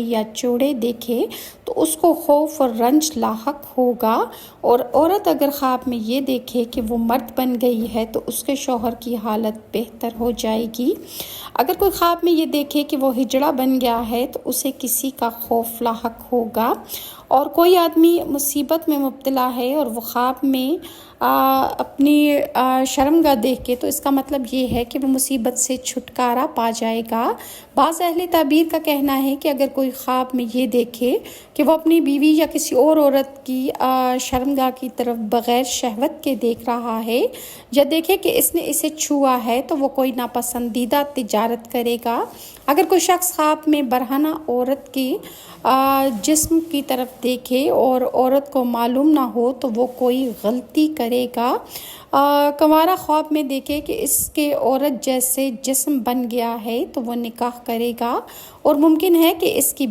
یا چوڑے دیکھے تو اس کو خوف اور رنج لاحق ہوگا، اور عورت اگر خواب میں یہ دیکھے کہ وہ مرد بن گئی ہے تو اس کے شوہر کی حالت بہتر ہو جائے گی۔ اگر کوئی خواب میں یہ دیکھے کہ وہ ہجڑا بن گیا ہے تو اسے کسی کا خوف لاحق ہوگا، اور کوئی آدمی مصیبت میں مبتلا ہے اور وہ خواب میں اپنی شرمگاہ دیکھ کے، تو اس کا مطلب یہ ہے کہ وہ مصیبت سے چھٹکارا پا جائے گا۔ بعض اہل تعبیر کا کہنا ہے کہ اگر کوئی خواب میں یہ دیکھے کہ وہ اپنی بیوی یا کسی اور عورت کی شرمگاہ کی طرف بغیر شہوت کے دیکھ رہا ہے، یا دیکھے کہ اس نے اسے چھوا ہے، تو وہ کوئی ناپسندیدہ تجارت کرے گا۔ اگر کوئی شخص خواب میں برہنہ عورت کے جسم کی طرف دیکھے اور عورت کو معلوم نہ ہو تو وہ کوئی غلطی کرے گا۔ کنوارا خواب میں دیکھے کہ اس کے عورت جیسے جسم بن گیا ہے تو وہ نکاح کرے گا، اور ممکن ہے کہ اس کی